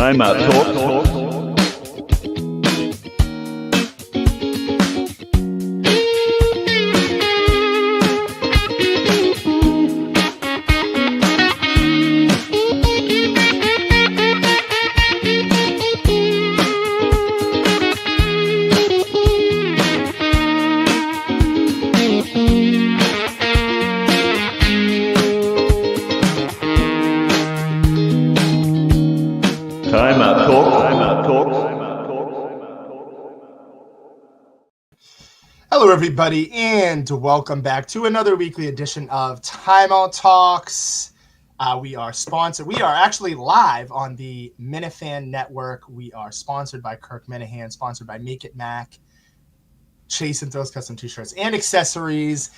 Timeout talk. Hello, everybody, and welcome back to another weekly edition of Timeout Talks. We are sponsored. We are actually live on the Minifan Network. We are sponsored by Kirk Minahan, sponsored by Make It Mac, Chase and Throws Custom T-shirts and accessories,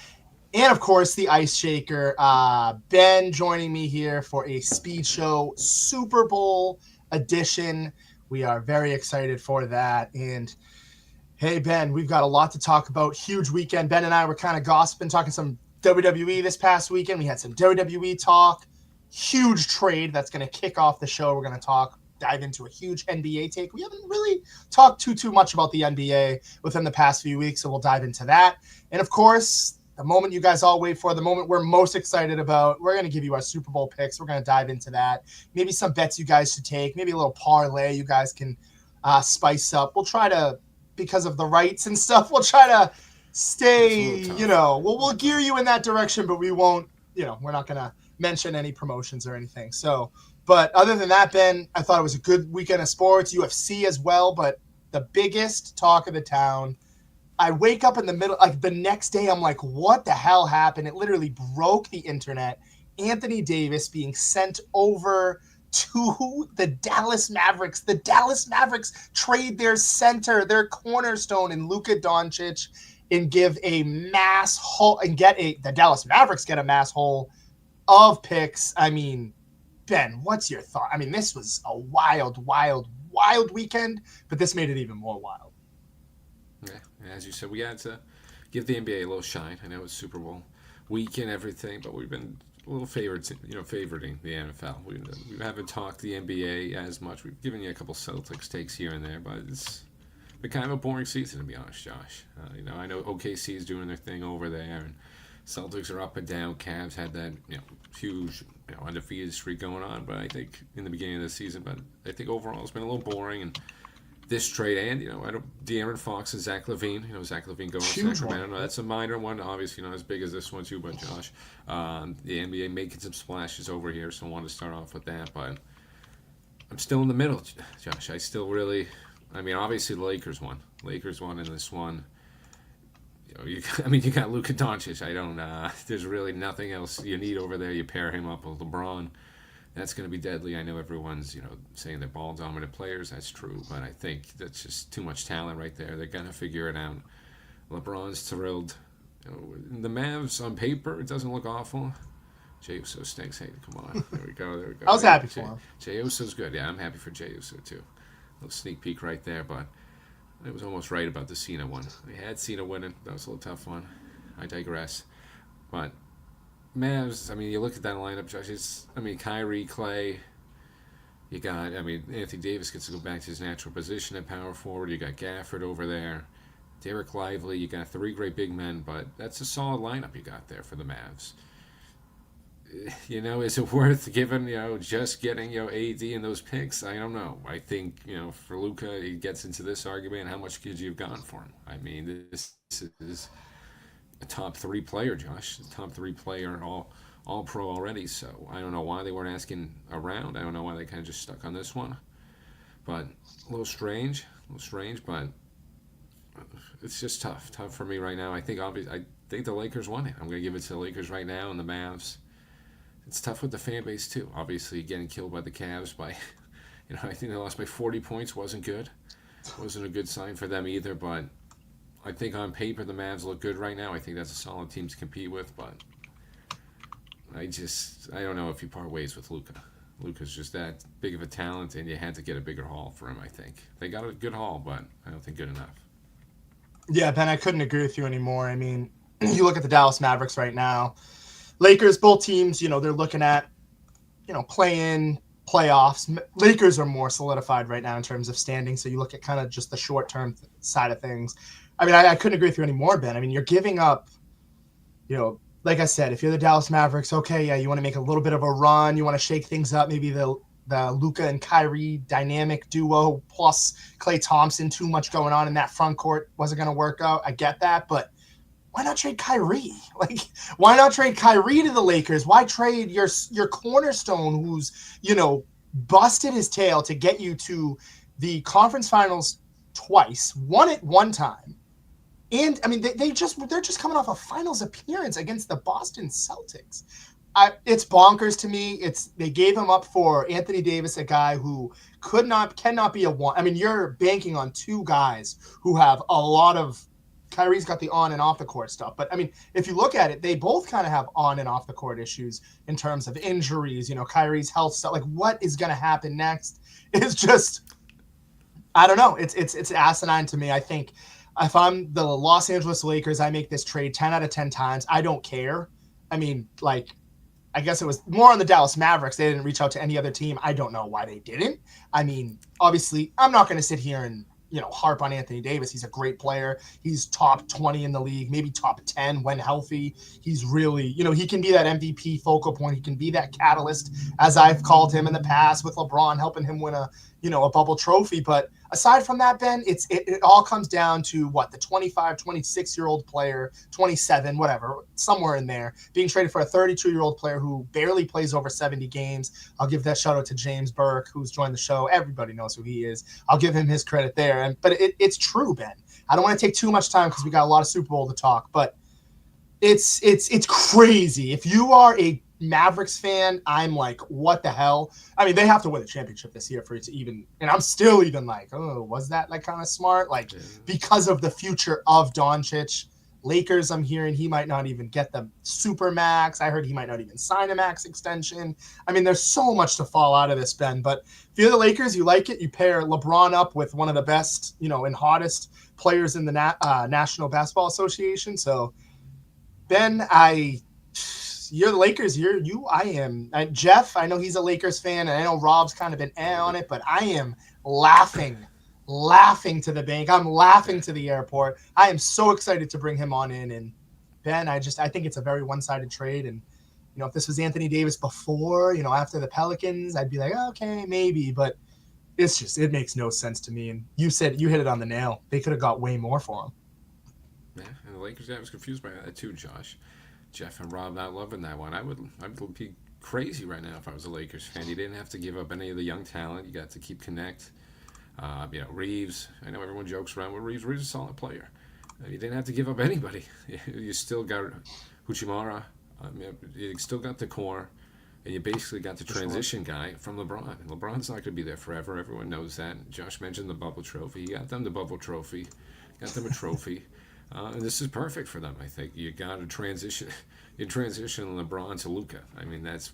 and of course the Ice Shaker. Ben joining me here for a Speed Show Super Bowl edition. We are very excited for that. And hey, Ben, we've got a lot to talk about. Huge weekend. Ben and I were kind of gossiping, talking some WWE this past weekend. We had some WWE talk. Huge trade that's going to kick off the show. We're going to dive into a huge NBA take. We haven't really talked too much about the NBA within the past few weeks, so we'll dive into that. And of course, the moment you guys all wait for, the moment we're most excited about, we're going to give you our Super Bowl picks. We're going to dive into that. Maybe some bets you guys should take. Maybe a little parlay you guys can spice up. We'll try to, because of the rights and stuff, we'll try to stay, we'll gear you in that direction, but we won't, we're not going to mention any promotions or anything. So, but other than that, Ben, I thought it was a good weekend of sports, UFC as well, but the biggest talk of the town, I wake up in the middle, like the next day, I'm like, what the hell happened? It literally broke the internet. Anthony Davis being sent over to the Dallas Mavericks. The Dallas Mavericks trade their center, their cornerstone in Luka Doncic, and give a mass haul and the Dallas Mavericks get a mass haul of picks. I mean, Ben, what's your thought? I mean, this was a wild weekend, but this made it even more wild. Yeah, as you said, we had to give the NBA a little shine. I know it's Super Bowl week and everything, but we've been a little favoriting the NFL. We haven't talked the NBA as much. We've given you a couple Celtics takes here and there, but it's been kind of a boring season, to be honest, Josh. I know OKC is doing their thing over there, and Celtics are up and down. Cavs had that huge undefeated streak going on, but I think in the beginning of the season, but I think overall it's been a little boring. And this trade, and De'Aaron Fox and Zach LaVine. Zach LaVine going to Sacramento. No, that's a minor one, obviously, not as big as this one too. But Josh, the NBA making some splashes over here, so I wanted to start off with that. But I'm still in the middle, Josh. I still really, obviously the Lakers won. Lakers won in this one. You got Luka Doncic. There's really nothing else you need over there. You pair him up with LeBron. That's going to be deadly. I know everyone's, saying they're ball-dominant players. That's true, but I think that's just too much talent right there. They're going to figure it out. LeBron's thrilled. The Mavs, on paper, it doesn't look awful. Jey Uso stinks. Hey, come on. There we go. I was happy for him. Jey Uso's good. Yeah, I'm happy for Jey Uso, too. A little sneak peek right there, but I was almost right about the Cena one. I had Cena winning. That was a little tough one. I digress. But Mavs, you look at that lineup, Josh, Kyrie, Clay, you got, Anthony Davis gets to go back to his natural position at power forward, you got Gafford over there, Derek Lively, you got three great big men, but that's a solid lineup you got there for the Mavs. Is it worth giving, just getting, AD and those picks? I don't know. I think, for Luka, he gets into this argument, how much could you have gone for him? This is a top 3 player, Josh. Top 3 player, all pro already. So I don't know why they weren't asking around. I don't know why they kind of just stuck on this one. But a little strange, but it's just tough for me right now. I think the Lakers won it. I'm going to give it to the Lakers right now, and the Mavs. It's tough with the fan base too. Obviously, getting killed by the Cavs by, I think they lost by 40 points wasn't good. Wasn't a good sign for them either, but I think on paper the Mavs look good right now. I think that's a solid team to compete with, but I don't know if you part ways with Luka. Luka's just that big of a talent, and you had to get a bigger haul for him, I think. They got a good haul, but I don't think good enough. Yeah, Ben, I couldn't agree with you anymore. You look at the Dallas Mavericks right now. Lakers, both teams, they're looking at, play-in playoffs. Lakers are more solidified right now in terms of standing. So you look at kind of just the short term side of things. I mean, I couldn't agree with you anymore, Ben. I mean, you're giving up, like I said, if you're the Dallas Mavericks, okay, yeah, you want to make a little bit of a run, you want to shake things up, maybe the Luka and Kyrie dynamic duo plus Klay Thompson, too much going on in that front court wasn't going to work out. I get that, but why not trade Kyrie? Like, why not trade Kyrie to the Lakers? Why trade your cornerstone who's, busted his tail to get you to the conference finals twice, won it one time. And I mean, they're just coming off a finals appearance against the Boston Celtics. It's bonkers to me. They gave him up for Anthony Davis, a guy who cannot be a one. I mean, you're banking on two guys who have a lot of. Kyrie's got the on and off the court stuff, but I mean, if you look at it, they both kind of have on and off the court issues in terms of injuries. Kyrie's health stuff. Like, what is going to happen next? It's just, I don't know. It's asinine to me. I think if I'm the Los Angeles Lakers, I make this trade 10 out of 10 times. I don't care. I mean, like, I guess it was more on the Dallas Mavericks. They didn't reach out to any other team. I don't know why they didn't. I mean, obviously, I'm not going to sit here and, harp on Anthony Davis. He's a great player. He's top 20 in the league, maybe top 10 when healthy. He's really, he can be that MVP focal point. He can be that catalyst, as I've called him in the past with LeBron, helping him win a bubble trophy. But aside from that, Ben, it all comes down to what the 25, 26-year-old player, 27, whatever, somewhere in there, being traded for a 32-year-old player who barely plays over 70 games. I'll give that shout out to James Burke, who's joined the show. Everybody knows who he is. I'll give him his credit there. But it's true, Ben. I don't want to take too much time because we got a lot of Super Bowl to talk, but it's crazy. If you are a Mavericks fan, I'm like, what the hell? I mean, they have to win the championship this year for it to even, and I'm still even like, oh, was that like kind of smart? Like, because of the future of Doncic. Lakers, I'm hearing he might not even get the super max. I heard he might not even sign a max extension. I mean, there's so much to fall out of this, Ben. But if you're the Lakers, you like it. You pair LeBron up with one of the best, and hottest players in the National Basketball Association. So, Ben, you're the Lakers. I am. Jeff, I know he's a Lakers fan, and I know Rob's kind of been on it, but I am laughing to the bank. I'm laughing to the airport. I am so excited to bring him on in. And Ben, I think it's a very one-sided trade. And, if this was Anthony Davis before, after the Pelicans, I'd be like, okay, maybe. But it makes no sense to me. And you hit it on the nail. They could have got way more for him. Yeah, and the Lakers, I was confused by that too, Josh. Jeff and Rob not loving that one. I'd be crazy right now if I was a Lakers fan. You didn't have to give up any of the young talent. You got to keep connect. Reeves. I know everyone jokes around with Reeves. Reeves is a solid player. You didn't have to give up anybody. You still got Huchimara. You still got the core. And you basically got the transition guy from LeBron. And LeBron's not going to be there forever. Everyone knows that. Josh mentioned the bubble trophy. He got them the bubble trophy. Got them a trophy. And this is perfect for them, I think. You got to transition. You transition LeBron to Luka. I mean, that's,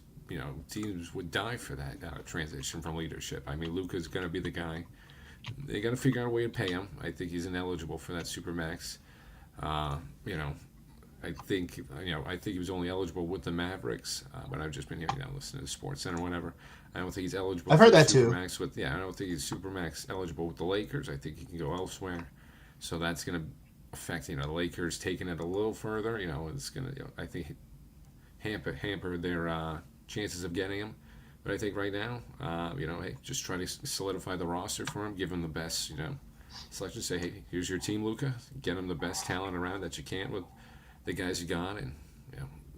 teams would die for that transition from leadership. I mean, Luka's going to be the guy. They got to figure out a way to pay him. I think he's ineligible for that supermax. I think he was only eligible with the Mavericks, but I've just been listening to Sports Center or whatever. I don't think he's eligible. I've heard that too. I don't think he's supermax eligible with the Lakers. I think he can go elsewhere. So that's going to affect the Lakers taking it a little further. It's going to I think hamper their chances of getting him. But I think right now, hey, just try to solidify the roster for him, give him the best, selection. Say, hey, here's your team, Luka. Get him the best talent around that you can with the guys you got, and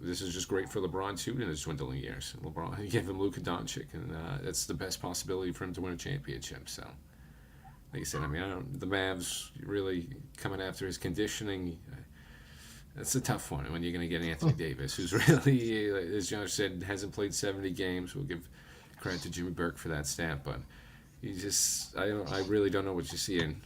this is just great for LeBron too in his dwindling years. LeBron, you give him Luka Doncic, and that's the best possibility for him to win a championship. So, like I said, the Mavs really coming after his conditioning. That's a tough one when you're going to get Anthony Davis, who's really, as Josh said, hasn't played 70 games. We'll give credit to Jimmy Burke for that stat, but I really don't know what you see. And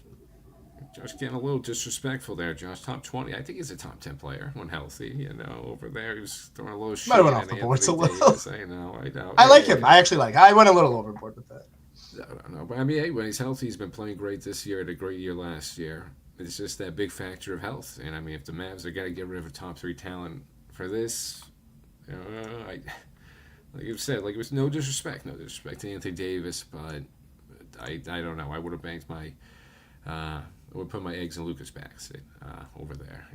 Josh getting a little disrespectful there. Josh, top 20. I think he's a top 10 player when healthy. Over there, he was throwing a little shit. Might have went off the boards a little. I know. I like him. I actually like. I went a little overboard with that. I don't know, but hey, when he's healthy, he's been playing great this year. Had a great year last year. It's just that big factor of health. And, if the Mavs are going to get rid of a top 3 talent for this, like you said, like it was no disrespect to Anthony Davis, but I don't know. I would have banked my I would put my eggs in Luka's basket over there.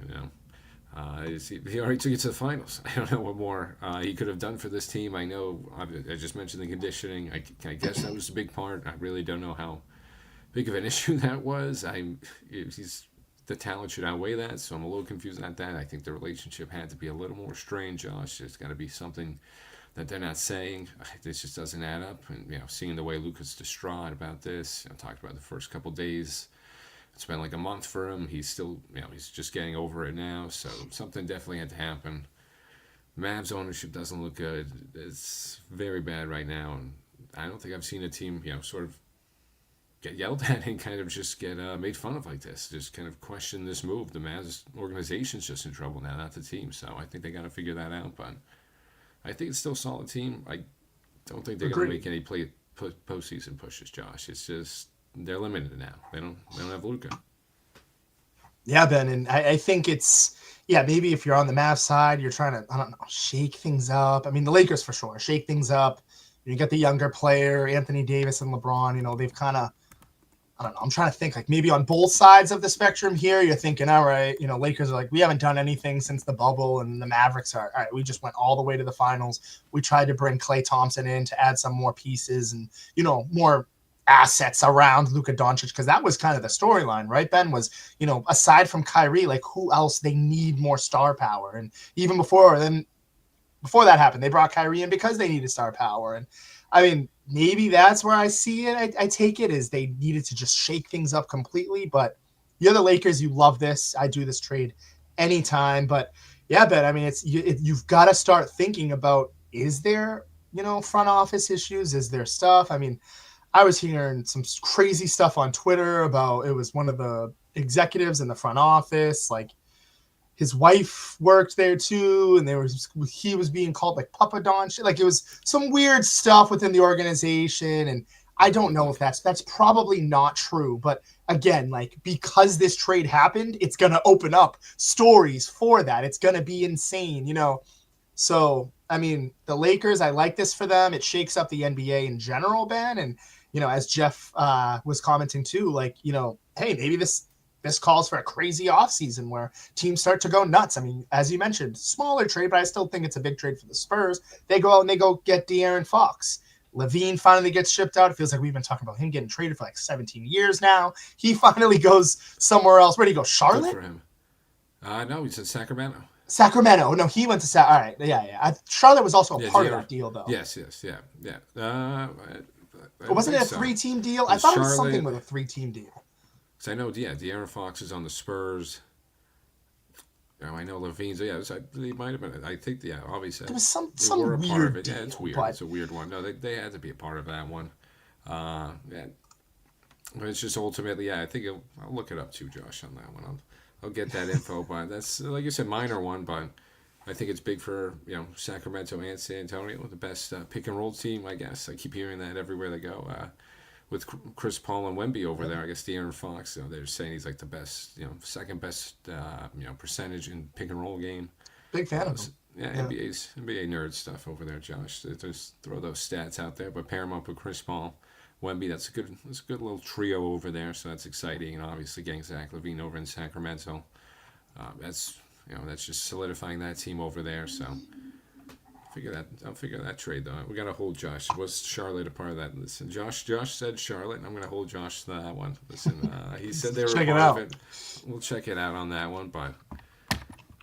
He already took it to the finals. I don't know what more he could have done for this team. I know I just mentioned the conditioning. I guess that was a big part. I really don't know how big of an issue that was. The talent should outweigh that, so I'm a little confused at that. I think the relationship had to be a little more strained, Josh. There's got to be something that they're not saying. This just doesn't add up. And seeing the way Luka's distraught about this, talked about the first couple days. It's been like a month for him. He's still, he's just getting over it now. So something definitely had to happen. Mavs ownership doesn't look good. It's very bad right now, and I don't think I've seen a team, sort of get yelled at and kind of just get made fun of like this. Just kind of question this move. The Mavs organization's just in trouble now, not the team. So I think they got to figure that out. But I think it's still a solid team. I don't think they're going to make any postseason pushes, Josh. It's just they're limited now. They don't have Luka. Yeah, Ben, and I think it's maybe if you're on the Mavs side, you're trying to shake things up. I mean, the Lakers for sure shake things up. You get the younger player, Anthony Davis and LeBron. They've kind of I'm trying to think like maybe on both sides of the spectrum here. You're thinking, all right, Lakers are like, we haven't done anything since the bubble, and the Mavericks are, all right, we just went all the way to the finals. We tried to bring Klay Thompson in to add some more pieces and, more assets around Luka Doncic, because that was kind of the storyline, right, Ben? Was, aside from Kyrie, like who else they need more star power. And even before that happened, they brought Kyrie in because they needed star power. And I mean, maybe that's where I see it. I take it as they needed to just shake things up completely. But you're the Lakers. You love this. I do this trade anytime. But yeah, Ben, I mean, you've got to start thinking about, is there, front office issues? Is there stuff? I mean, I was hearing some crazy stuff on Twitter about it was one of the executives in the front office, like his wife worked there too, and he was being called like Papa Doncic. Like it was some weird stuff within the organization, and I don't know if that's probably not true. But again, like because this trade happened, it's gonna open up stories for that. It's gonna be insane, So I mean, the Lakers, I like this for them. It shakes up the NBA in general, Ben, and as Jeff was commenting too, like hey, maybe this calls for a crazy offseason where teams start to go nuts. I mean, as you mentioned, smaller trade, but I still think it's a big trade for the Spurs. They go out and they go get De'Aaron Fox. Levine finally gets shipped out. It feels like we've been talking about him getting traded for like 17 years now. He finally goes somewhere else. Where did he go? Charlotte? Good for him. No, he's in Sacramento. Sacramento. No, he went to All right. Yeah. Charlotte was also a part of that deal, though. Yes. Yeah. Wasn't it a 3-team deal? I thought it was something with a 3-team deal. So I know, De'Aaron Fox is on the Spurs. I know Levine's. Yeah, it might have been. I think, obviously. There was some were a weird part of it. deal. Yeah, it's weird. It's a weird one. No, they had to be a part of that one. Yeah. But it's just ultimately, I think I'll look it up too, Josh, on that one. I'll get that info. But that's, like you said, minor one. But I think it's big for, Sacramento and San Antonio, the best pick and roll team, I guess. I keep hearing that everywhere they go. With Chris Paul and Wemby over there, I guess De'Aaron Fox, they're saying he's like the best, second best, percentage in pick and roll game. Big fan of him. Yeah, NBA nerd stuff over there, Josh. Just throw those stats out there, but pair him up with Chris Paul, Wemby. That's a good little trio over there. So that's exciting, and obviously getting Zach LaVine over in Sacramento, that's just solidifying that team over there. So. I'll figure that trade though. We got to hold Josh. Was Charlotte a part of that? Listen, Josh said Charlotte, and I'm going to hold Josh to that one. Listen, he said they were a part of it. We'll check it out on that one, but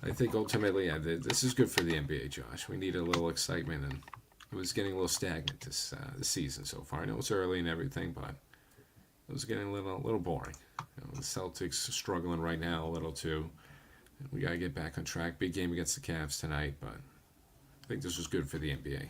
I think ultimately, this is good for the NBA, Josh. We need a little excitement, and it was getting a little stagnant this season so far. I know it's early and everything, but it was getting a little boring. The Celtics are struggling right now a little too. We got to get back on track. Big game against the Cavs tonight, but. I think this was good for the NBA.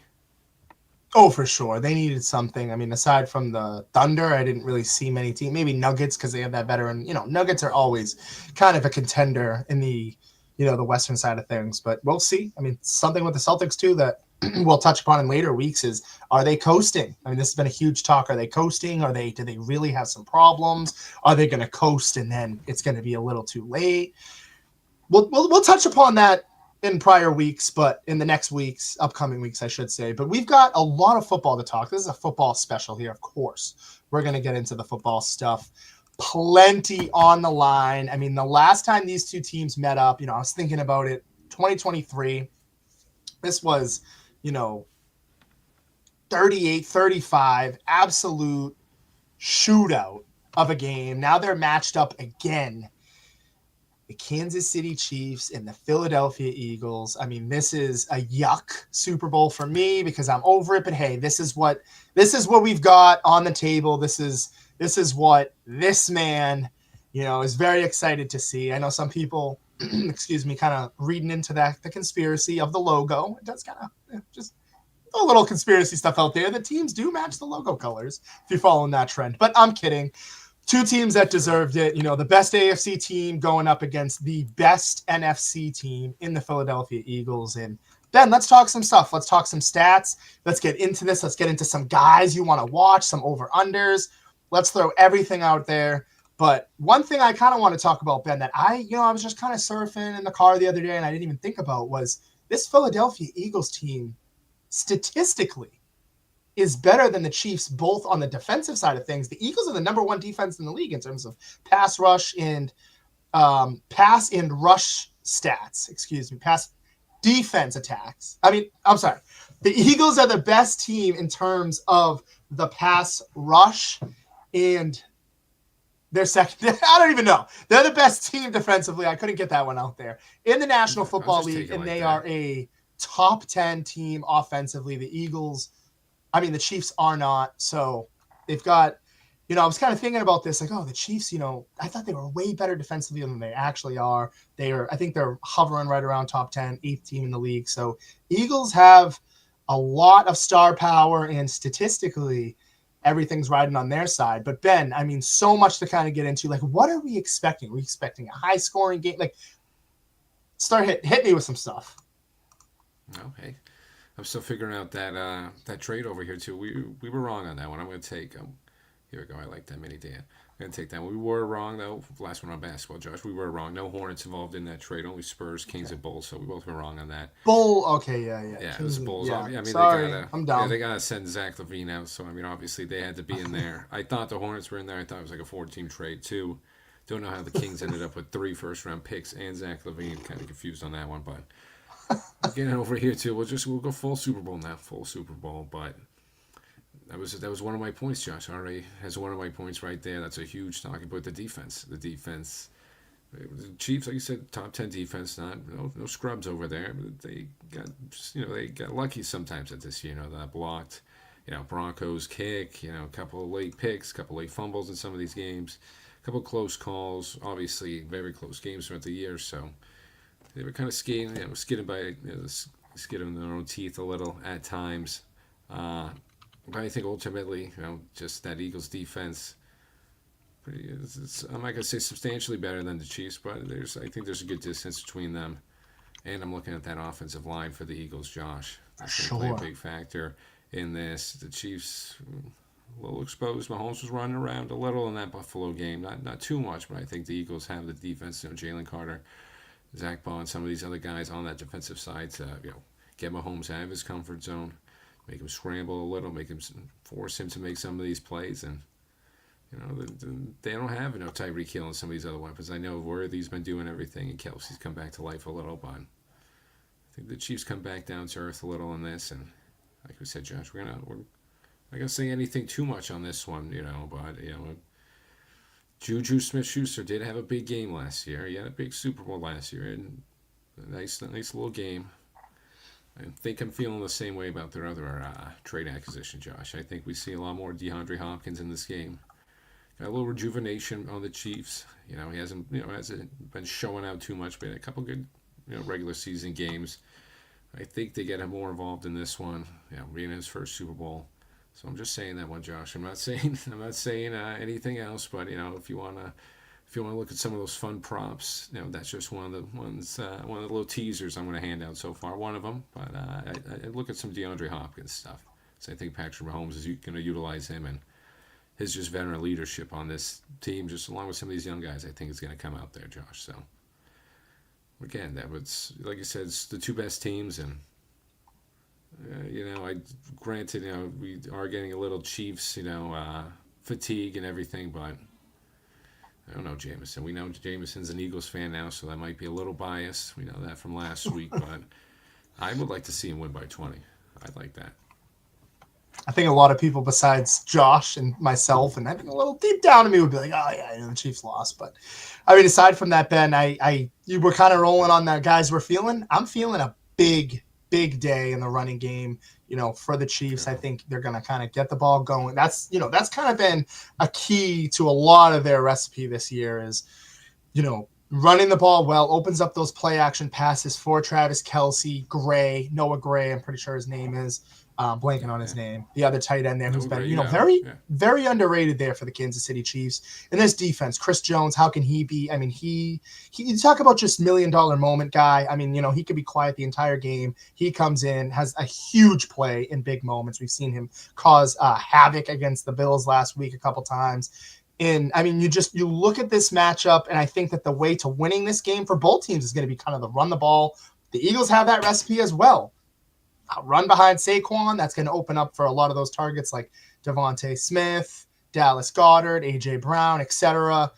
Oh, for sure. They needed something. I mean, aside from the Thunder, I didn't really see many teams. Maybe Nuggets because they have that veteran. Nuggets are always kind of a contender in the, the Western side of things. But we'll see. I mean, something with the Celtics too that we'll touch upon in later weeks is, are they coasting? I mean, this has been a huge talk. Are they coasting? Do they really have some problems? Are they going to coast and then it's going to be a little too late? We'll touch upon that in prior weeks, but in the next weeks, upcoming weeks, I should say. But we've got a lot of football to talk. This is a football special here, of course. We're going to get into the football stuff. Plenty on the line. I mean, the last time these two teams met up, I was thinking about it, 2023. This was, 38-35, absolute shootout of a game. Now they're matched up again. The Kansas City Chiefs and the Philadelphia Eagles. I mean, this is a yuck Super Bowl for me because I'm over it. But hey, this is what we've got on the table. This is what this man, is very excited to see. I know some people, excuse me, kind of reading into the conspiracy of the logo. It does kind of just a little conspiracy stuff out there. The teams do match the logo colors if you're following that trend. But I'm kidding. Two teams that deserved it. The best AFC team going up against the best NFC team in the Philadelphia Eagles. And Ben, let's talk some stuff. Let's talk some stats. Let's get into this. Let's get into some guys you want to watch, some over-unders. Let's throw everything out there. But one thing I kind of want to talk about, Ben, that I was just kind of surfing in the car the other day and I didn't even think about was this Philadelphia Eagles team statistically is better than the Chiefs, both on the defensive side of things. The Eagles are the number one defense in the league in terms of pass rush and pass and rush stats. Excuse me, pass defense attacks. I'm sorry. The Eagles are the best team in terms of the pass rush, and they're second. I don't even know. They're the best team defensively. I couldn't get that one out there in the National Football League, and they are a top 10 team offensively. The Chiefs are not. So they've got, I was kind of thinking about this, like, the Chiefs, I thought they were way better defensively than they actually are. I think they're hovering right around top 10, 8th team in the league. So Eagles have a lot of star power, and statistically, everything's riding on their side. But Ben, so much to kind of get into. Like, what are we expecting? Are we expecting a high scoring game? Like, hit me with some stuff. Okay. I'm still figuring out that trade over here too. We were wrong on that one. I'm going to take here we go. I like that mini Dan. I'm going to take that one. We were wrong though. Last one on basketball, Josh. We were wrong. No Hornets involved in that trade. Only Spurs, Kings, and Bulls. So we both were wrong on that. Bull. Okay, yeah. Yeah, it was Bulls. Yeah. Sorry, I'm dumb. Yeah, they gotta send Zach LaVine out. So obviously they had to be in there. I thought the Hornets were in there. I thought it was like a 4-team trade too. Don't know how the Kings ended up with 3 first-round picks and Zach LaVine. Kind of confused on that one, but. Getting over here too. We'll go full Super Bowl now. Full Super Bowl, but that was one of my points. Josh already has one of my points right there. That's a huge talking about the defense. The Chiefs, like you said, top 10 defense. No scrubs over there. But they got lucky sometimes at this. That blocked. Broncos kick. A couple of late picks, a couple of late fumbles in some of these games, a couple of close calls. Obviously, very close games throughout the year. So. They were kind of skidding by, skidding their own teeth a little at times. But I think ultimately, just that Eagles defense, I'm not going to say substantially better than the Chiefs, but I think there's a good distance between them. And I'm looking at that offensive line for the Eagles, Josh. That's going to play a big factor in this. The Chiefs, a little exposed. Mahomes was running around a little in that Buffalo game. Not too much, but I think the Eagles have the defense. Jalen Carter, Zach Bond, some of these other guys on that defensive side to get Mahomes out of his comfort zone, make him scramble a little, force him to make some of these plays, and they don't have Tyreek Hill and some of these other weapons. I know Worthy's been doing everything, and Kelsey's come back to life a little, but I think the Chiefs come back down to earth a little in this, and like we said, Josh, we're not gonna say anything too much on this one, but Juju Smith-Schuster did have a big game last year. He had a big Super Bowl last year, and a nice little game. I think I'm feeling the same way about their other trade acquisition, Josh. I think we see a lot more DeAndre Hopkins in this game. Got a little rejuvenation on the Chiefs. He hasn't been showing out too much, but a couple good regular season games. I think they get him more involved in this one. Being his first Super Bowl. So I'm just saying that one, Josh. I'm not saying anything else, but if you wanna look at some of those fun props, that's just one of the ones, one of the little teasers I'm gonna hand out so far. One of them, but I look at some DeAndre Hopkins stuff. So I think Patrick Mahomes is gonna utilize him, and his just veteran leadership on this team, just along with some of these young guys, I think is gonna come out there, Josh. So again, that was like you said, it's the two best teams, and I granted, we are getting a little Chiefs, fatigue and everything, but I don't know Jameson. We know Jameson's an Eagles fan now, so that might be a little biased. We know that from last week, but I would like to see him win by 20. I'd like that. I think a lot of people besides Josh and myself, and I think a little deep down in me would be like, oh yeah, the Chiefs lost. But I mean, aside from that, Ben, you were kind of rolling on that, guys. I'm feeling a big day in the running game. For the Chiefs, I think they're going to kind of get the ball going. That's kind of been a key to a lot of their recipe this year is, running the ball well, opens up those play action passes for Travis Kelce, Noah Gray, I'm pretty sure his name is. Blanking on his name, the other tight end there who's been, very underrated there for the Kansas City Chiefs. And this defense, Chris Jones, how can he be? I mean, he you talk about just $1 million moment guy. I mean, he could be quiet the entire game. He comes in, has a huge play in big moments. We've seen him cause havoc against the Bills last week a couple times. And I mean, you look at this matchup, and I think that the way to winning this game for both teams is going to be kind of the run the ball. The Eagles have that recipe as well. Run behind Saquon. That's going to open up for a lot of those targets like Devontae Smith, Dallas Goedert, A.J. Brown, etc.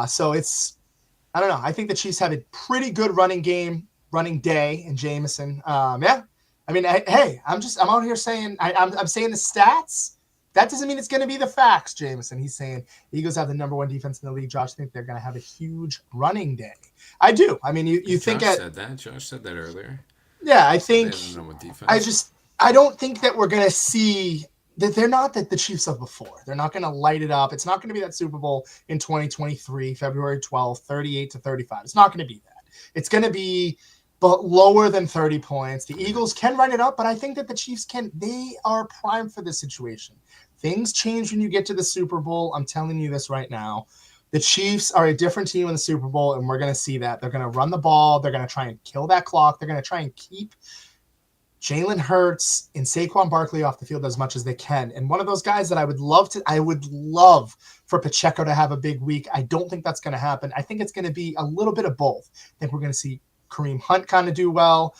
So I don't know. I think the Chiefs have a pretty good running day in Jameson. Yeah. I mean, I'm out here saying, I'm saying the stats. That doesn't mean it's going to be the facts, Jameson. He's saying the Eagles have the number one defense in the league. Josh, I think they're going to have a huge running day. I do. I mean, you think Josh said that earlier. Yeah, I think I don't think that we're going to see that they're not the Chiefs of before. They're not going to light it up. It's not going to be that Super Bowl in 2023, February 12th, 38-35. It's not going to be that. It's going to be lower than 30 points. The Eagles can run it up, but I think that the Chiefs they are primed for this situation. Things change when you get to the Super Bowl. I'm telling you this right now. The Chiefs are a different team in the Super Bowl, and we're going to see that. They're going to run the ball. They're going to try and kill that clock. They're going to try and keep Jalen Hurts and Saquon Barkley off the field as much as they can. And one of those guys that I would love for Pacheco to have a big week. I don't think that's going to happen. I think it's going to be a little bit of both. I think we're going to see Kareem Hunt kind of do well,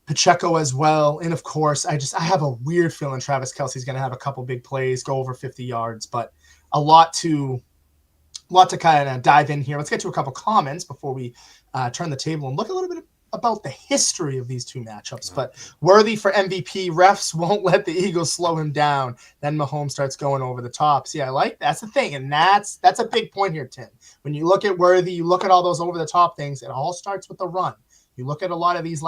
Pacheco as well. And of course, I have a weird feeling Travis Kelce's going to have a couple big plays, go over 50 yards, but a lot to kind of dive in here. Let's get to a couple comments before we turn the table and look a little bit about the history of these two matchups. But Worthy for MVP, refs won't let the Eagles slow him down. Then Mahomes starts going over the top. See, that's the thing. And that's a big point here, Tim. When you look at Worthy, you look at all those over the top things, it all starts with the run. You look at a lot of these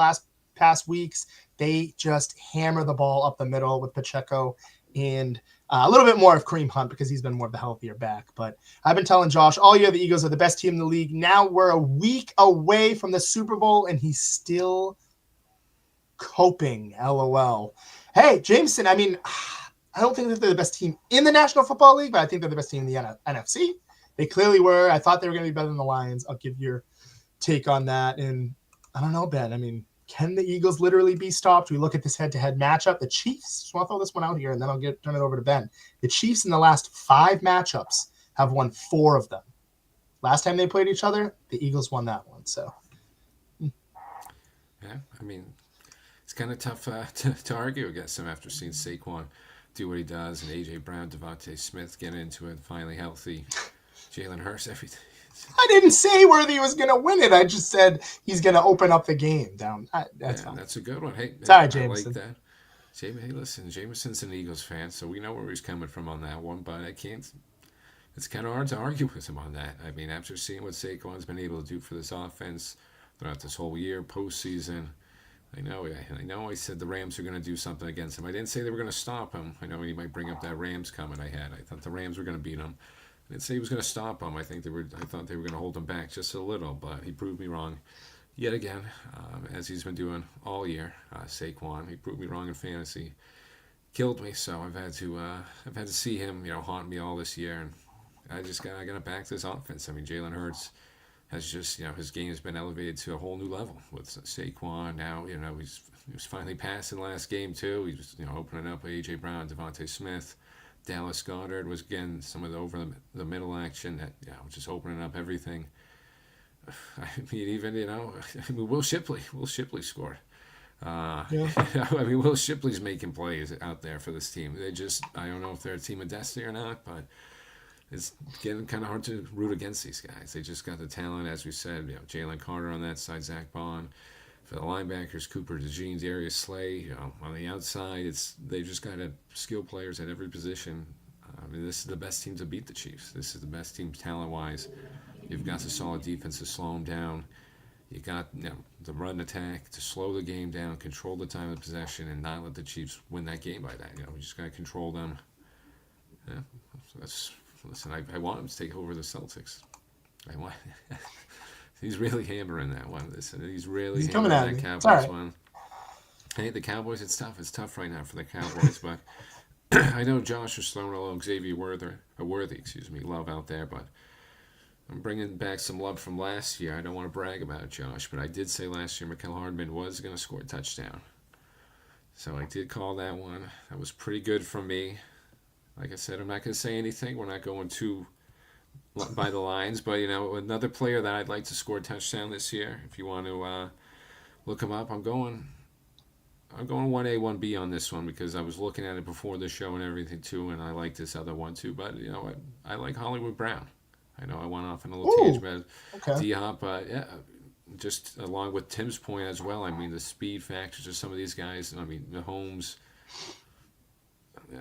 past weeks, they just hammer the ball up the middle with Pacheco and a little bit more of Kareem Hunt because he's been more of the healthier back. But I've been telling Josh all year the Eagles are the best team in the league. Now we're a week away from the Super Bowl, and he's still coping. LOL. Hey, Jameson, I mean, I don't think that they're the best team in the National Football League, but I think they're the best team in the NFC. They clearly were. I thought they were going to be better than the Lions. I'll give your take on that. And I don't know, Ben. I mean, can the Eagles literally be stopped? We look at this head-to-head matchup. The Chiefs, just want to throw this one out here, and then I'll turn it over to Ben. The Chiefs in the last 5 matchups have won 4 of them. Last time they played each other, the Eagles won that one. So, yeah, I mean, it's kind of tough to argue against him after seeing Saquon do what he does, and A.J. Brown, Devontae Smith get into it, finally healthy. Jalen Hurts, everything. I didn't say Worthy was going to win it. I just said he's going to open up the game down. That's fine. That's a good one. Hey, sorry, Jameson. I like that. Hey, listen, Jameson's an Eagles fan, so we know where he's coming from on that one, but it's kind of hard to argue with him on that. I mean, after seeing what Saquon's been able to do for this offense throughout this whole year, postseason, I know I said the Rams are going to do something against him. I didn't say they were going to stop him. I know he might bring up that Rams comment I had. I thought the Rams were going to beat him. I didn't say he was going to stop him. I thought they were going to hold him back just a little, but he proved me wrong yet again, as he's been doing all year. Saquon, he proved me wrong in fantasy, killed me. So I've had to see him, haunt me all this year, and I got to back this offense. I mean, Jalen Hurts has just, his game has been elevated to a whole new level with Saquon. Now, he was finally passing last game too. He was, opening up A.J. Brown, Devontae Smith. Dallas Goedert was, again, some of the over the middle action that, just opening up everything. I mean, even Will Shipley scored. Yeah. I mean, Will Shipley's making plays out there for this team. I don't know if they're a team of destiny or not, but it's getting kind of hard to root against these guys. They just got the talent, as we said. Jalen Carter on that side, Zach Bond. For the linebackers, Cooper DeJean, Darius Slay. On the outside, they just got skilled players at every position. I mean, this is the best team to beat the Chiefs. This is the best team talent-wise. You've got the solid defense to slow them down. You got the run attack to slow the game down, control the time of possession, and not let the Chiefs win that game by that. We just got to control them. Yeah, listen. I want him to take over the Celtics. I want. He's really hammering that one. He's really He's hammering coming at that me. Cowboys one. Hey, the Cowboys. It's tough. It's tough right now for the Cowboys, but I know Josh is throwing a little Xavier Worthy, love out there, but I'm bringing back some love from last year. I don't want to brag about it, Josh, but I did say last year Mecole Hardman was going to score a touchdown. So I did call that one. That was pretty good from me. Like I said, I'm not going to say anything. We're not going too by the lines, but another player that I'd like to score a touchdown this year. If you want to look him up, I'm going 1A, 1B on this one because I was looking at it before the show and everything too, and I like this other one too. But I like Hollywood Brown. I know I went off in a little tangent about D-Hop, but yeah, just along with Tim's point as well. I mean, the speed factors of some of these guys. I mean, Mahomes.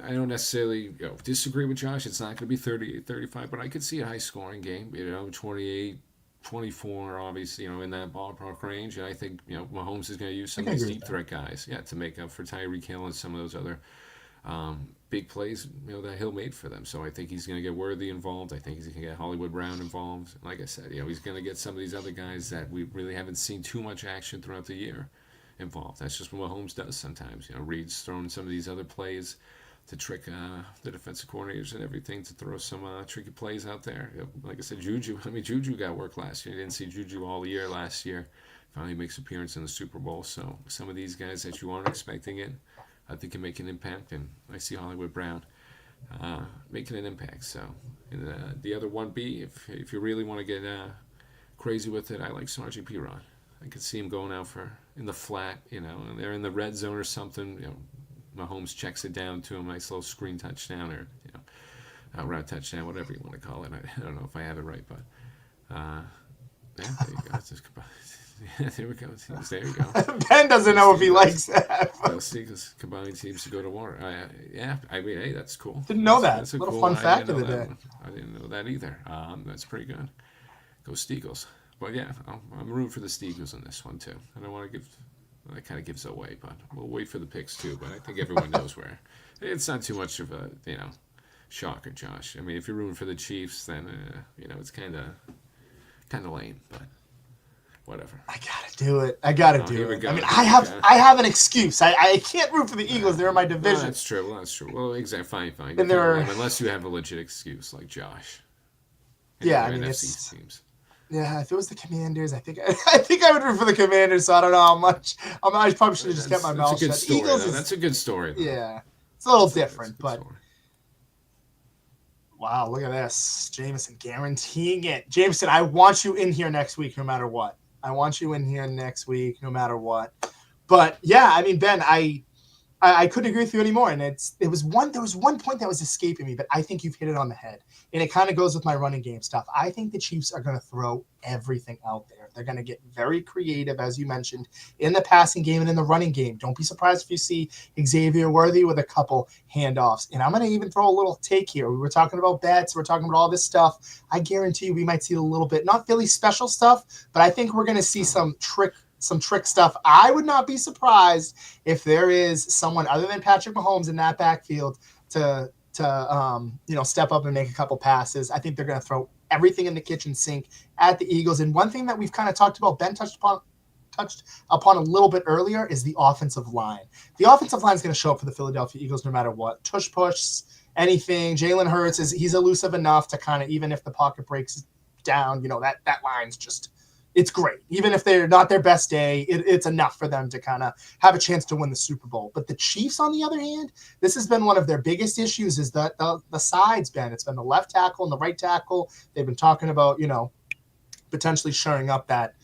I don't necessarily disagree with Josh. It's not going to be 38-35, but I could see a high-scoring game. 28, 24, obviously, in that ballpark range. And I think, Mahomes is going to use some of these deep threat guys, to make up for Tyreek Hill and some of those other big plays, that Hill made for them. So I think he's going to get Worthy involved. I think he's going to get Hollywood Brown involved. Like I said, he's going to get some of these other guys that we really haven't seen too much action throughout the year involved. That's just what Mahomes does sometimes. Reed's throwing some of these other plays to trick the defensive coordinators and everything to throw some tricky plays out there. Like I said, Juju got work last year. You didn't see Juju all year last year. Finally makes appearance in the Super Bowl. So some of these guys that you aren't expecting it, I think can make an impact. And I see Hollywood Brown making an impact. So the other 1B, if you really want to get crazy with it, I like Sergeant Piron. I could see him going out in the flat, and they're in the red zone or something, Mahomes checks it down to him, nice little screen touchdown or route touchdown, whatever you want to call it. I don't know if I have it right, but there you go. There we go. There you go. Ben doesn't know if he likes that. See, because combining teams to go to war. I mean, hey, that's cool. Didn't know that. That's a little cool fun fact of the day. I didn't know that either. That's pretty good. Go Steagles. But yeah, I'm rooting for the Steagles in this one too. I don't want to give. That kind of gives it away, but we'll wait for the picks too. But I think everyone knows where. It's not too much of a shocker, Josh. I mean, if you're rooting for the Chiefs, then it's kind of lame, but whatever. I gotta do it. I gotta do it. Go. I mean, I have an excuse. I can't root for the Eagles. They're in my division. Well, that's true. Well, exactly. Fine. And unless you have a legit excuse like Josh. Yeah, I mean, it's teams. Yeah, if it was the Commanders, I think I would root for the Commanders. So I don't know how much. I probably should have just kept my mouth shut. Story, Eagles that's a good story. Though. Yeah, it's a little different, but wow, look at this, Jameson guaranteeing it. Jameson, I want you in here next week, no matter what. I want you in here next week, no matter what. But yeah, I mean, Ben, I couldn't agree with you anymore. And there was one point that was escaping me, but I think you've hit it on the head. And it kind of goes with my running game stuff. I think the Chiefs are going to throw everything out there. They're going to get very creative, as you mentioned, in the passing game and in the running game. Don't be surprised if you see Xavier Worthy with a couple handoffs. And I'm going to even throw a little take here. We were talking about bets. We're talking about all this stuff. I guarantee you we might see a little bit, not Philly special stuff, but I think we're going to see some trick stuff. I would not be surprised if there is someone other than Patrick Mahomes in that backfield to step up and make a couple passes. I think they're going to throw everything in the kitchen sink at the Eagles. And one thing that we've kind of talked about, Ben touched upon a little bit earlier, is the offensive line. The offensive line is going to show up for the Philadelphia Eagles no matter what. Tush push, anything. Jalen Hurts he's elusive enough to kind of, even if the pocket breaks down, that line's just, it's great. Even if they're not their best day, it's enough for them to kind of have a chance to win the Super Bowl. But the Chiefs, on the other hand, this has been one of their biggest issues, is that the sides, Ben. It's been the left tackle and the right tackle. They've been talking about, potentially shoring up that,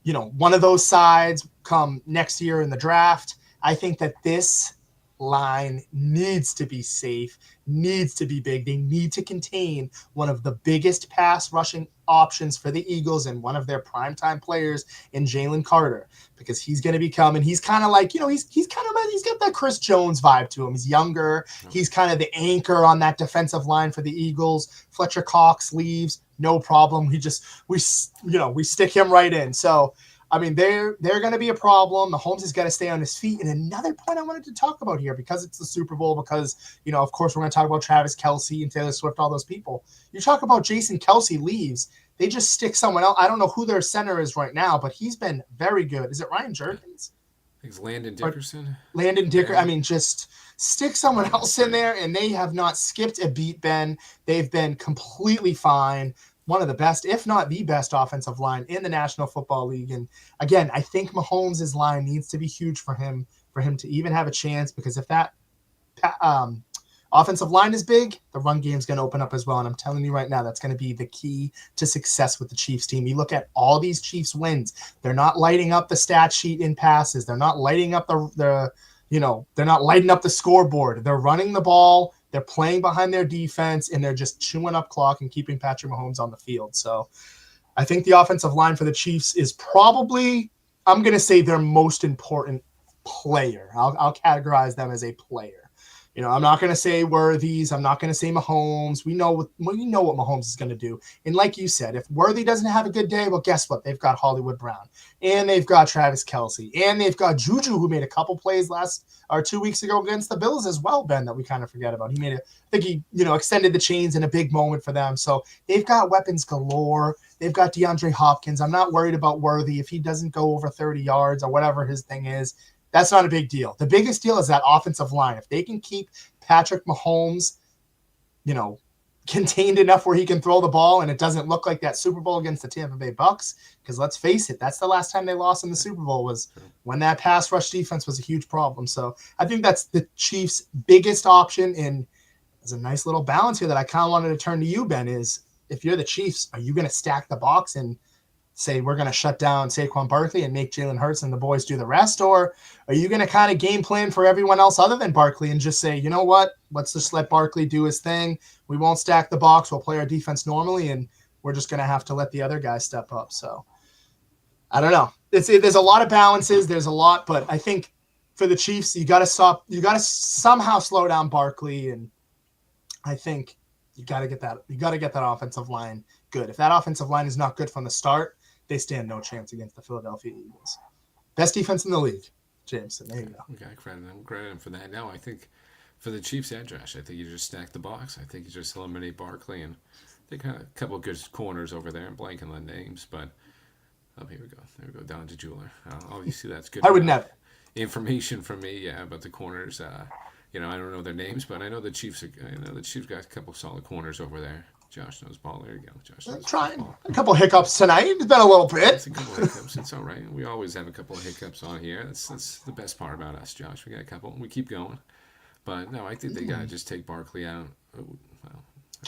one of those sides come next year in the draft. I think that this line needs to be safe, needs to be big. They need to contain one of the biggest pass rushing options for the Eagles and one of their primetime players in Jalen Carter, because he's going to become, and he's kind of like, he's got that Chris Jones vibe to him. He's younger. He's kind of the anchor on that defensive line for the Eagles. Fletcher Cox leaves, no problem. We stick him right in. So, I mean, they're going to be a problem. Mahomes has got to stay on his feet. And another point I wanted to talk about here, because it's the Super Bowl, because, of course, we're going to talk about Travis Kelce and Taylor Swift, all those people. You talk about Jason Kelce leaves, they just stick someone else. I don't know who their center is right now, but he's been very good. Is it Ryan Jerkins? I think it's Landon Dickerson. Landon Dickerson. I mean, just stick someone else in there, and they have not skipped a beat, Ben. They've been completely fine. One of the best, if not the best, offensive line in the National Football League. And again, I think Mahomes' line needs to be huge for him to even have a chance, because if that offensive line is big, the run game is going to open up as well. And I'm telling you right now, that's going to be the key to success with the Chiefs team. You look at all these Chiefs wins. They're not lighting up the stat sheet in passes. They're not lighting up they're not lighting up the scoreboard. They're running the ball. They're playing behind their defense, and they're just chewing up clock and keeping Patrick Mahomes on the field. So I think the offensive line for the Chiefs is probably, I'm going to say, their most important player. I'll categorize them as a player. I'm not going to say Worthy's. I'm not going to say Mahomes. We know what Mahomes is going to do. And like you said, if Worthy doesn't have a good day, well, guess what? They've got Hollywood Brown, and they've got Travis Kelce, and they've got Juju, who made a couple plays 2 weeks ago against the Bills as well, Ben, that we kind of forget about. I think he extended the chains in a big moment for them. So they've got weapons galore. They've got DeAndre Hopkins. I'm not worried about Worthy if he doesn't go over 30 yards or whatever his thing is. That's not a big deal. The biggest deal is that offensive line. If they can keep Patrick Mahomes, contained enough where he can throw the ball and it doesn't look like that Super Bowl against the Tampa Bay Bucks, because let's face it, that's the last time they lost in the Super Bowl, was when that pass rush defense was a huge problem. So I think that's the Chiefs' biggest option. And there's a nice little balance here that I kind of wanted to turn to you, Ben, is if you're the Chiefs, are you going to stack the box and say we're going to shut down Saquon Barkley and make Jalen Hurts and the boys do the rest? Or are you going to kind of game plan for everyone else other than Barkley and just say, you know what, let's just let Barkley do his thing. We won't stack the box. We'll play our defense normally, and we're just going to have to let the other guys step up. So I don't know. There's a lot of balances. There's a lot, but I think for the Chiefs, you got to somehow slow down Barkley. And I think you got to get that offensive line good. If that offensive line is not good from the start, they stand no chance against the Philadelphia Eagles. Best defense in the league, Jameson. There you go. Okay, credit him for that. No, I think for the Chiefs, yeah, Josh, I think you just stack the box. I think you just eliminate Barkley, and they got a couple of good corners over there. I'm blanking on the names, but here we go. There we go. Down to Jeweler. Obviously, that's good. I would never. Information from me, yeah, about the corners. I don't know their names, but I know the Chiefs. I know the Chiefs got a couple solid corners over there. Josh knows ball. There you go. Josh knows trying. Ball. A couple hiccups tonight. It's been a little bit. It's a couple of hiccups. It's all right. We always have a couple of hiccups on here. That's the best part about us, Josh. We got a couple. We keep going. But no, I think they gotta just take Barkley out.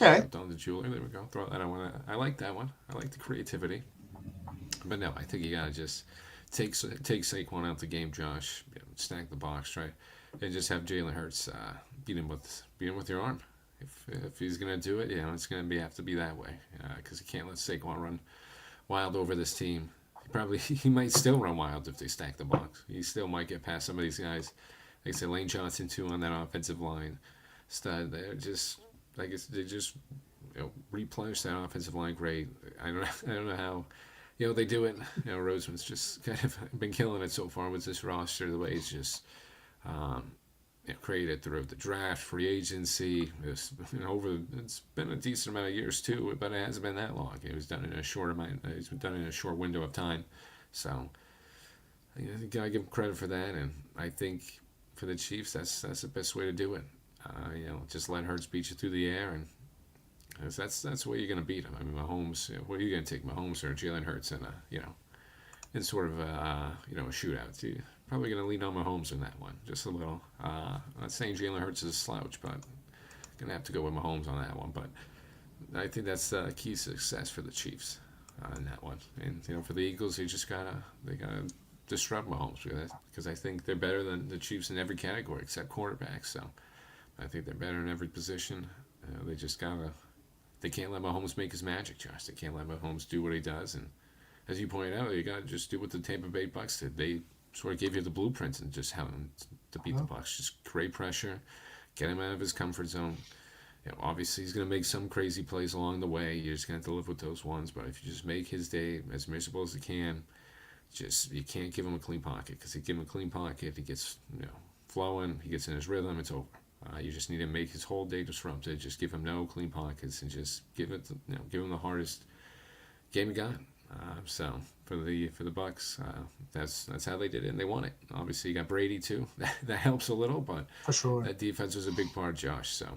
Okay. Down the Jeweler. There we go. Throw that. I like that one. I like the creativity. But no, I think you gotta just take Saquon out the game, Josh. Stack the box, right, and just have Jalen Hurts beat him with your arm. If he's gonna do it, it's gonna have to be that way, because he can't let Saquon run wild over this team. He might still run wild if they stack the box. He still might get past some of these guys. Like I said, Lane Johnson too on that offensive line. Stud. They just replenish that offensive line great. I don't know how they do it. Roseman's just kind of been killing it so far with this roster. The way he's just created through the draft, free agency. It's been a decent amount of years too, but it hasn't been that long. It was done in a short amount. It's been done in a short window of time. So you gotta give him credit for that. And I think for the Chiefs, that's the best way to do it. Just let Hurts beat you through the air, and that's the way you're gonna beat him. I mean, Mahomes. What are you gonna take, Mahomes or Jalen Hurts in sort of a shootout? So you're probably going to lean on Mahomes in that one, just a little. Not saying Jalen Hurts is a slouch, but going to have to go with Mahomes on that one. But I think that's the key to success for the Chiefs. in that one. And for the Eagles, they gotta disrupt Mahomes because I think they're better than the Chiefs in every category except quarterback. So I think they're better in every position. They just gotta. They can't let Mahomes make his magic, Josh. They can't let Mahomes do what he does. And as you pointed out, you gotta just do what the Tampa Bay Bucks did. They sort of gave you the blueprints and just how to beat the Bucks. Just create pressure, get him out of his comfort zone. Obviously, he's going to make some crazy plays along the way. You're just going to have to live with those ones. But if you just make his day as miserable as you can, you can't give him a clean pocket because if you give him a clean pocket, he gets flowing, he gets in his rhythm, it's over. You just need to make his whole day disrupted. Just give him no clean pockets and just give him the hardest game he got. So for the Bucks, that's how they did it, and they won it. Obviously, you got Brady too. That helps a little, but for sure, that defense was a big part, Josh. So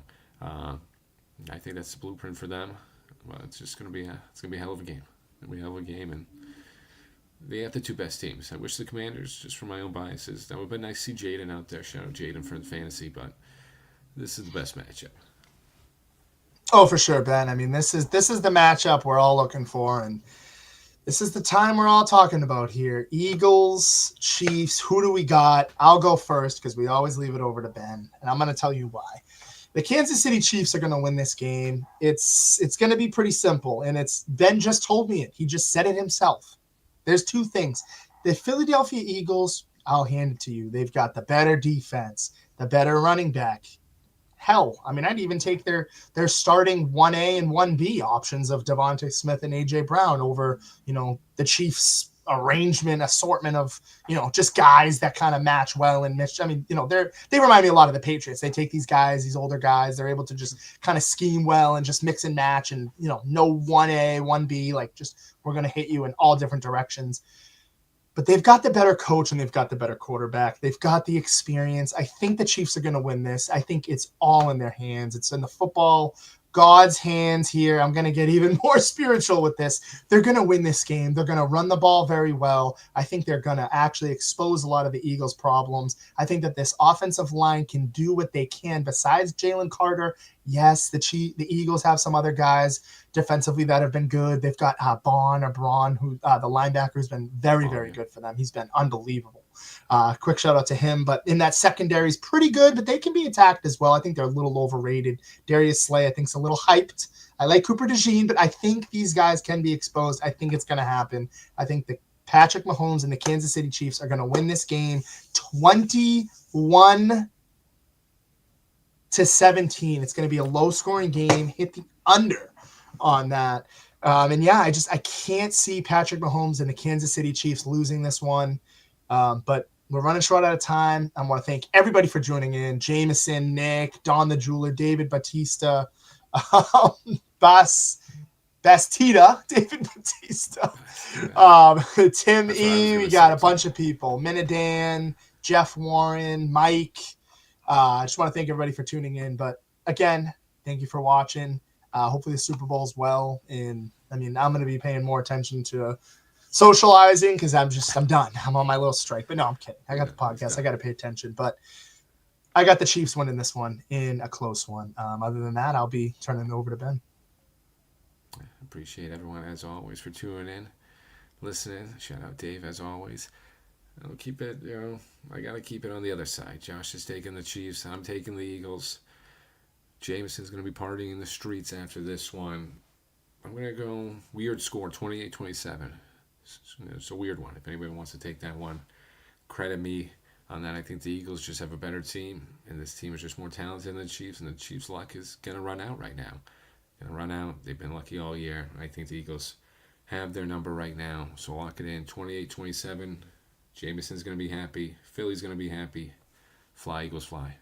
I think that's the blueprint for them. Well, it's just gonna be a hell of a game. It'll be a hell of a game, and they have the two best teams. I wish the Commanders, just for my own biases, that would have been nice to see Jaden out there. Shout out Jaden for the fantasy, but this is the best matchup. Oh, for sure, Ben. I mean, this is the matchup we're all looking for, and this is the time we're all talking about here. Eagles, Chiefs, who do we got? I'll go first because we always leave it over to Ben, and I'm going to tell you why. The Kansas City Chiefs are going to win this game. It's going to be pretty simple, and Ben just told me it. He just said it himself. There's two things. The Philadelphia Eagles, I'll hand it to you. They've got the better defense, the better running back. Hell, I mean, I'd even take their starting 1A and 1B options of Devontae Smith and A.J. Brown over, the Chiefs' assortment of, just guys that kind of match well and Mitch. I mean, they remind me a lot of the Patriots. They take these guys, these older guys, they're able to just kind of scheme well and just mix and match and, no 1A, 1B, like just we're going to hit you in all different directions. But they've got the better coach and they've got the better quarterback. They've got the experience. I think the Chiefs are going to win this. I think it's all in their hands. It's in the football God's hands here. I'm going to get even more spiritual with this. They're going to win this game. They're going to run the ball very well. I think they're going to actually expose a lot of the Eagles' problems. I think that this offensive line can do what they can besides Jalen Carter. Yes, the Eagles have some other guys defensively that have been good. They've got Braun, who the linebacker has been very, very good for them. He's been unbelievable. Quick shout out to him. But in that secondary is pretty good, but they can be attacked as well. I think they're a little overrated. Darius Slay, I think, is a little hyped. I like Cooper DeJean, but I think these guys can be exposed. I think it's going to happen. I think the Patrick Mahomes and the Kansas City Chiefs are going to win this game 21-17. It's going to be a low-scoring game. Hit the under on that. I can't see Patrick Mahomes and the Kansas City Chiefs losing this one. But we're running short out of time. I want to thank everybody for joining in. Jameson, Nick, Don the Jeweler, David Batista, Bastida, David Batista, Tim E. We got a bunch of people. Minadan, Jeff Warren, Mike. I just want to thank everybody for tuning in. But again, thank you for watching. Hopefully the Super Bowl's well. And I'm going to be paying more attention to socializing because I'm done. I'm on my little strike. But no, I'm kidding. I got the podcast. I got to pay attention. But I got the Chiefs winning this one in a close one. Other than that, I'll be turning it over to Ben. I appreciate everyone, as always, for tuning in, listening. Shout out Dave, as always. I'll keep it, I got to keep it on the other side. Josh is taking the Chiefs. I'm taking the Eagles. Jameson's going to be partying in the streets after this one. I'm going to go weird score, 28-27. It's a weird one. If anybody wants to take that one, credit me on that. I think the Eagles just have a better team, and this team is just more talented than the Chiefs, and the Chiefs' luck is going to run out right now. They've been lucky all year. I think the Eagles have their number right now, so lock it in. 28-27. Jameson's going to be happy. Philly's going to be happy. Fly, Eagles, fly.